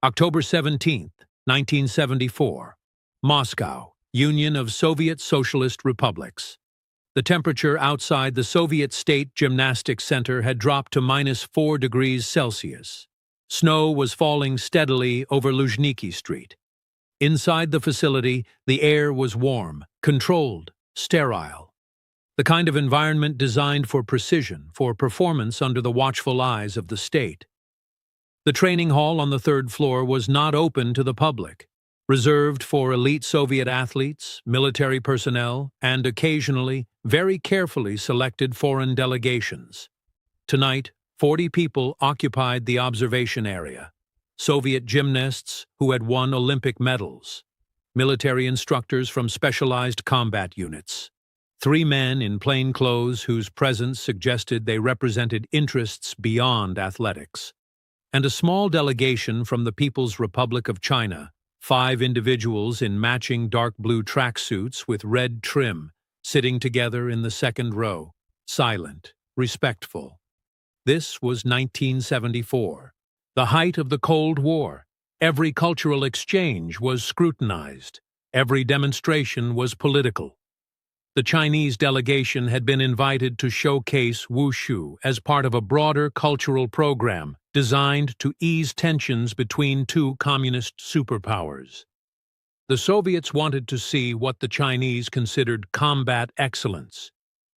October 17, 1974. Moscow, Union of Soviet Socialist Republics. The temperature outside the Soviet State Gymnastics Center had dropped to -4 degrees Celsius. Snow was falling steadily over Luzhniki Street. Inside the facility, the air was warm, controlled, sterile. The kind of environment designed for precision, for performance under the watchful eyes of the state. The training hall on the third floor was not open to the public, reserved for elite Soviet athletes, military personnel, and occasionally, very carefully selected foreign delegations. Tonight, 40 people occupied the observation area. Soviet gymnasts who had won Olympic medals, military instructors from specialized combat units, 3 men in plain clothes whose presence suggested they represented interests beyond athletics, and a small delegation from the People's Republic of China, 5 individuals in matching dark blue tracksuits with red trim, sitting together in the second row, silent, respectful. This was 1974, the height of the Cold War. Every cultural exchange was scrutinized. Every demonstration was political. The Chinese delegation had been invited to showcase wushu as part of a broader cultural program designed to ease tensions between 2 communist superpowers. The Soviets wanted to see what the Chinese considered combat excellence.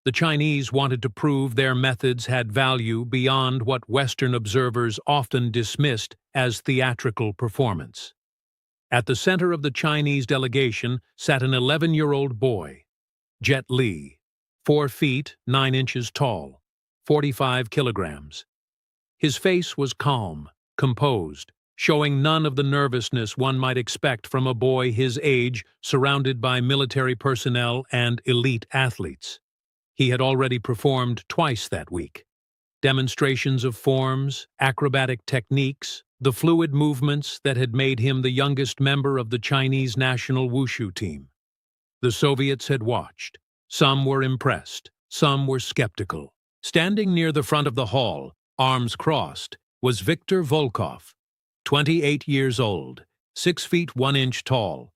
The Chinese wanted to prove their methods had value beyond what Western observers often dismissed as theatrical performance. At the center of the Chinese delegation sat an 11-year-old boy, Jet Li, 4 feet 9 inches tall, 45 kilograms. His face was calm, composed, showing none of the nervousness one might expect from a boy his age surrounded by military personnel and elite athletes. He had already performed twice that week. Demonstrations of forms, acrobatic techniques, the fluid movements that had made him the youngest member of the Chinese National Wushu Team. The Soviets had watched. Some were impressed, some were skeptical. Standing near the front of the hall, arms crossed, was Viktor Volkov, 28 years old, 6 feet 1 inch tall,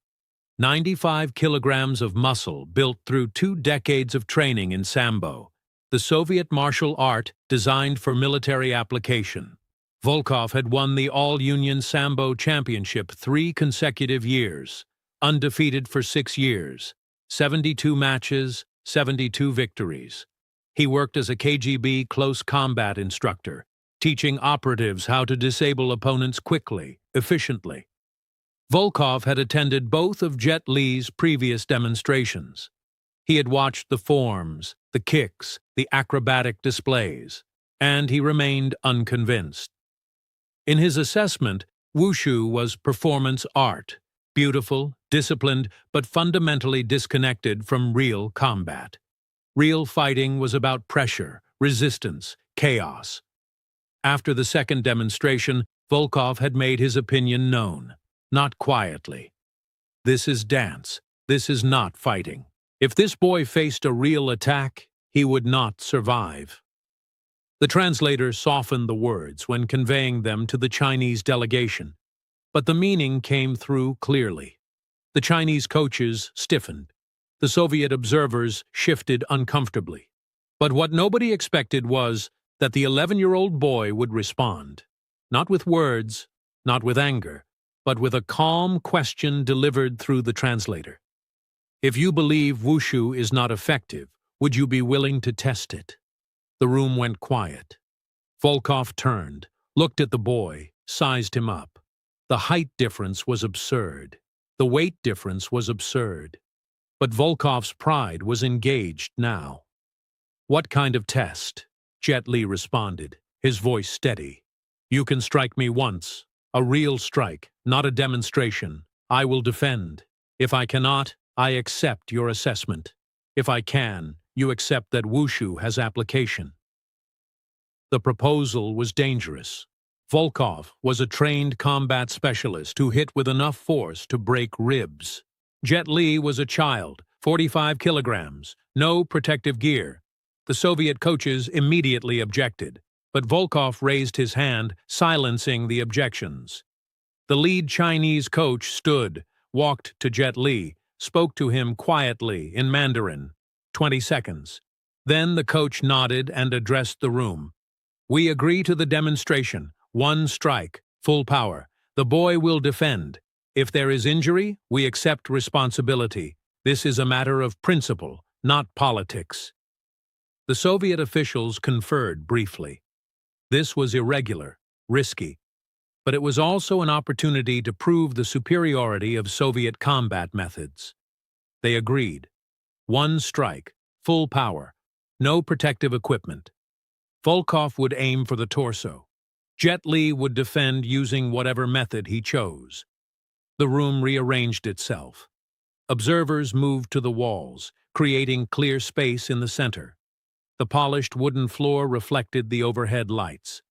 95 kilograms of muscle built through 2 decades of training in Sambo, the Soviet martial art designed for military application. Volkov had won the All-Union Sambo Championship 3 consecutive years, undefeated for 6 years, 72 matches, 72 victories. He worked as a KGB close combat instructor, teaching operatives how to disable opponents quickly, efficiently. Volkov had attended both of Jet Li's previous demonstrations. He had watched the forms, the kicks, the acrobatic displays, and he remained unconvinced. In his assessment, wushu was performance art, beautiful, disciplined, but fundamentally disconnected from real combat. Real fighting was about pressure, resistance, chaos. After the second demonstration, Volkov had made his opinion known, not quietly. This is dance. This is not fighting. If this boy faced a real attack, he would not survive. The translator softened the words when conveying them to the Chinese delegation, but the meaning came through clearly. The Chinese coaches stiffened. The Soviet observers shifted uncomfortably. But what nobody expected was that the 11-year-old boy would respond, not with words, not with anger, but with a calm question delivered through the translator. If you believe wushu is not effective, would you be willing to test it? The room went quiet. Volkov turned, looked at the boy, sized him up. The height difference was absurd. The weight difference was absurd. But Volkov's pride was engaged now. What kind of test? Jet Li responded, his voice steady. You can strike me once. A real strike, not a demonstration. I will defend. If I cannot, I accept your assessment. If I can, you accept that wushu has application. The proposal was dangerous. Volkov was a trained combat specialist who hit with enough force to break ribs. Jet Li was a child, 45 kilograms, no protective gear. The Soviet coaches immediately objected, but Volkov raised his hand, silencing the objections. The lead Chinese coach stood, walked to Jet Li, spoke to him quietly in Mandarin. 20 seconds. Then the coach nodded and addressed the room. "We agree to the demonstration. One strike, full power. The boy will defend. If there is injury, we accept responsibility. This is a matter of principle, not politics." The Soviet officials conferred briefly. This was irregular, risky, but it was also an opportunity to prove the superiority of Soviet combat methods. They agreed. One strike, full power, no protective equipment. Volkov would aim for the torso. Jet Li would defend using whatever method he chose. The room rearranged itself. Observers moved to the walls, creating clear space in the center. The polished wooden floor reflected the overhead lights.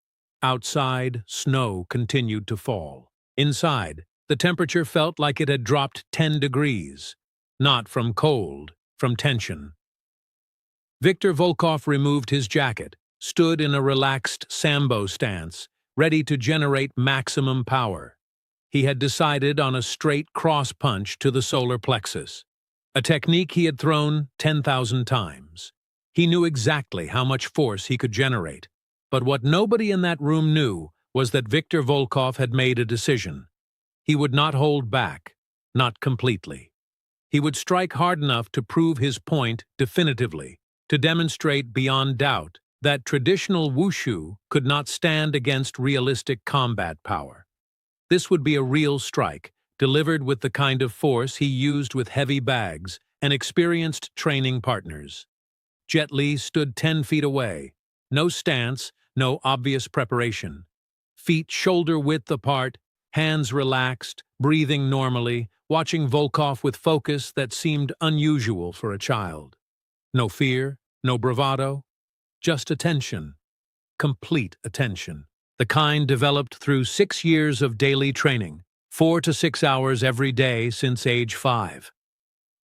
Outside, snow continued to fall. Inside, the temperature felt like it had dropped 10 degrees. Not from cold, from tension. Viktor Volkov removed his jacket, stood in a relaxed sambo stance, ready to generate maximum power. He had decided on a straight cross punch to the solar plexus, a technique he had thrown 10,000 times. He knew exactly how much force he could generate, but what nobody in that room knew was that Viktor Volkov had made a decision. He would not hold back, not completely. He would strike hard enough to prove his point definitively, to demonstrate beyond doubt that traditional wushu could not stand against realistic combat power. This would be a real strike, delivered with the kind of force he used with heavy bags and experienced training partners. Jet Li stood 10 feet away. No stance, no obvious preparation. Feet shoulder-width apart, hands relaxed, breathing normally, watching Volkov with focus that seemed unusual for a child. No fear, no bravado, just attention. Complete attention. The kind developed through 6 years of daily training, 4 to 6 hours every day since age 5.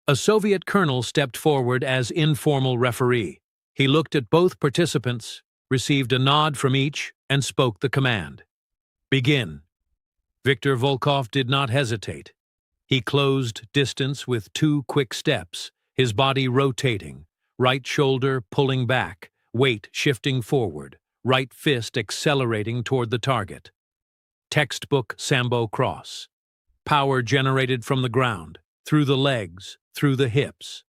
A Soviet colonel stepped forward as informal referee. He looked at both participants, received a nod from each, and spoke the command. "Begin." Viktor Volkov did not hesitate. He closed distance with 2 quick steps, his body rotating, right shoulder pulling back, weight shifting forward, right fist accelerating toward the target. Textbook sambo cross. Power generated from the ground, through the legs, through the hips.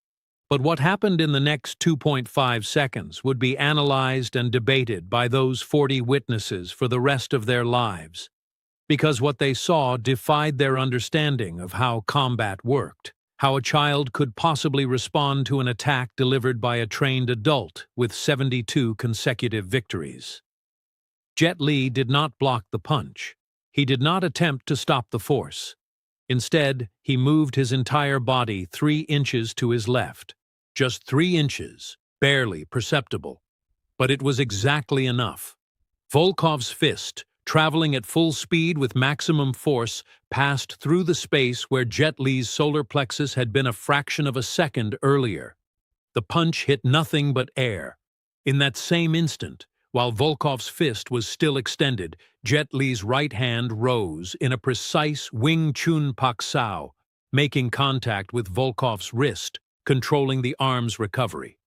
But what happened in the next 2.5 seconds would be analyzed and debated by those 40 witnesses for the rest of their lives, because what they saw defied their understanding of how combat worked, how a child could possibly respond to an attack delivered by a trained adult with 72 consecutive victories. Jet Li did not block the punch. He did not attempt to stop the force. Instead, he moved his entire body 3 inches to his left. Just 3 inches, barely perceptible. But it was exactly enough. Volkov's fist, traveling at full speed with maximum force, passed through the space where Jet Li's solar plexus had been a fraction of a second earlier. The punch hit nothing but air. In that same instant, while Volkov's fist was still extended, Jet Li's right hand rose in a precise Wing Chun Pak Sao, making contact with Volkov's wrist, controlling the arm's recovery.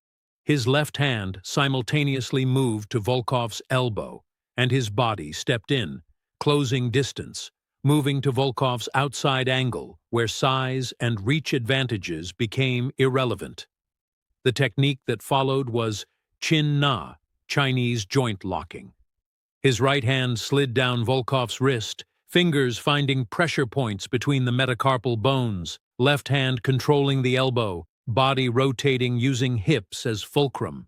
His left hand simultaneously moved to Volkov's elbow, and his body stepped in, closing distance, moving to Volkov's outside angle, where size and reach advantages became irrelevant. The technique that followed was Chin Na, Chinese joint locking. His right hand slid down Volkov's wrist, fingers finding pressure points between the metacarpal bones, left hand controlling the elbow, body rotating using hips as fulcrum.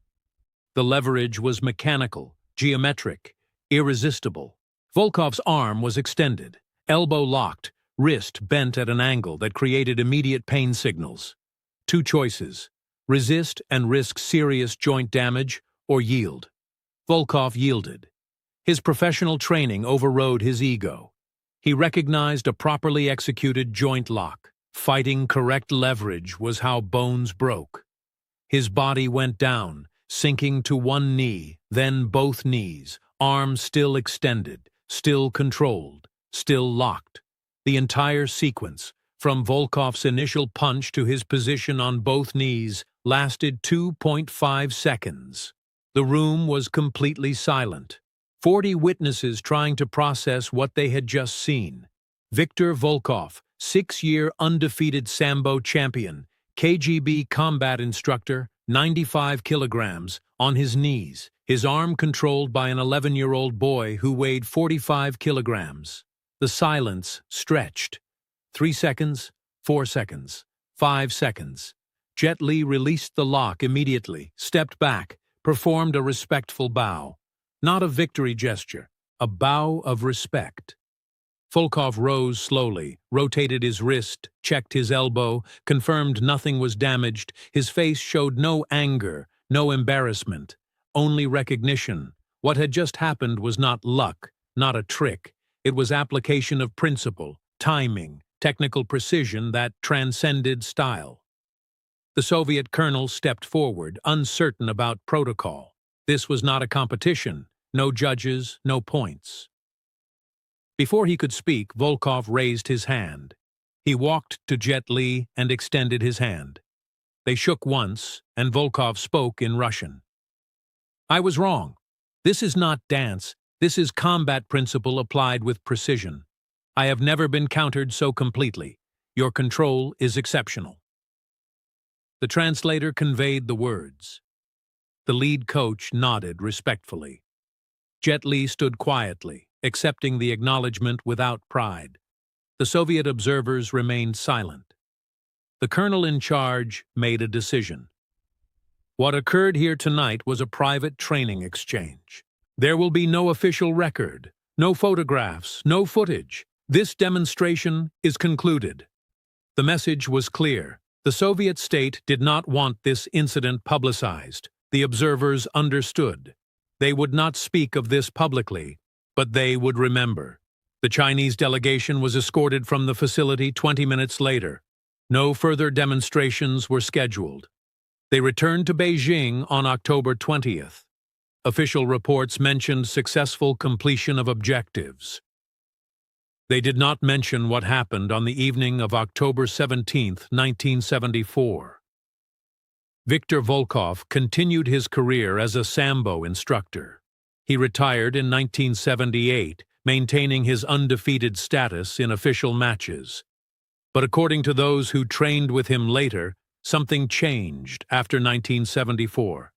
The leverage was mechanical, geometric, irresistible. Volkov's arm was extended, elbow locked, wrist bent at an angle that created immediate pain signals. 2 choices: resist and risk serious joint damage, or yield. Volkov yielded. His professional training overrode his ego. He recognized a properly executed joint lock. Fighting correct leverage was how bones broke. His body went down, sinking to one knee, then both knees, arms still extended, still controlled, still locked, The entire sequence, from Volkov's initial punch to his position on both knees, lasted 2.5 seconds. The room was completely silent. 40 witnesses trying to process what they had just seen. Viktor Volkov, 6-year undefeated Sambo champion, KGB combat instructor, 95 kilograms, on his knees, his arm controlled by an 11-year-old boy who weighed 45 kilograms. The silence stretched. 3 seconds, 4 seconds, 5 seconds. Jet Li released the lock immediately, stepped back, performed a respectful bow. Not a victory gesture, a bow of respect. Volkov rose slowly, rotated his wrist, checked his elbow, confirmed nothing was damaged. His face showed no anger, no embarrassment, only recognition. What had just happened was not luck, not a trick. It was application of principle, timing, technical precision that transcended style. The Soviet colonel stepped forward, uncertain about protocol. This was not a competition. No judges, no points. Before he could speak, Volkov raised his hand. He walked to Jet Li and extended his hand. They shook once, and Volkov spoke in Russian. "I was wrong. This is not dance. This is combat principle applied with precision. I have never been countered so completely. Your control is exceptional." The translator conveyed the words. The lead coach nodded respectfully. Jet Li stood quietly, accepting the acknowledgement without pride. The Soviet observers remained silent. The colonel in charge made a decision. What occurred here tonight was a private training exchange. There will be no official record, no photographs, no footage. This demonstration is concluded. The message was clear. The Soviet state did not want this incident publicized. The observers understood. They would not speak of this publicly, but they would remember. The Chinese delegation was escorted from the facility 20 minutes later. No further demonstrations were scheduled. They returned to Beijing on October 20th. Official reports mentioned successful completion of objectives. They did not mention what happened on the evening of October 17, 1974. Viktor Volkov continued his career as a Sambo instructor. He retired in 1978, maintaining his undefeated status in official matches. But according to those who trained with him later, something changed after 1974.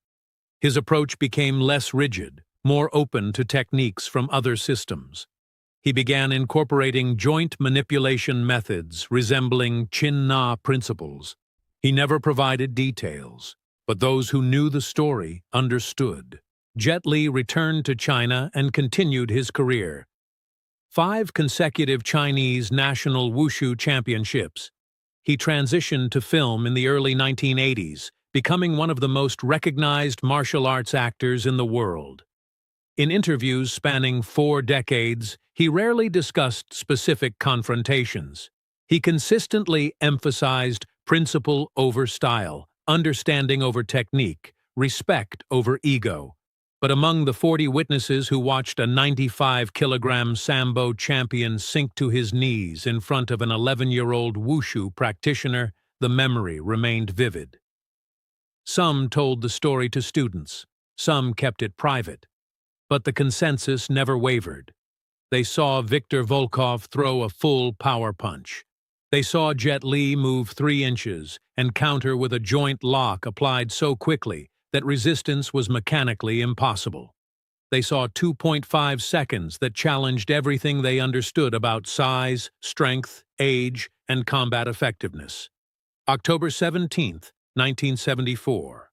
His approach became less rigid, more open to techniques from other systems. He began incorporating joint manipulation methods resembling Chin-Na principles. He never provided details, but those who knew the story understood. Jet Li returned to China and continued his career. 5 consecutive Chinese National Wushu Championships. He transitioned to film in the early 1980s, becoming one of the most recognized martial arts actors in the world. In interviews spanning 4 decades, he rarely discussed specific confrontations. He consistently emphasized principle over style, understanding over technique, respect over ego. But among the 40 witnesses who watched a 95-kilogram Sambo champion sink to his knees in front of an 11-year-old Wushu practitioner, the memory remained vivid. Some told the story to students, some kept it private. But the consensus never wavered. They saw Viktor Volkov throw a full power punch. They saw Jet Li move 3 inches and counter with a joint lock applied so quickly that resistance was mechanically impossible. They saw 2.5 seconds that challenged everything they understood about size, strength, age, and combat effectiveness. October 17, 1974.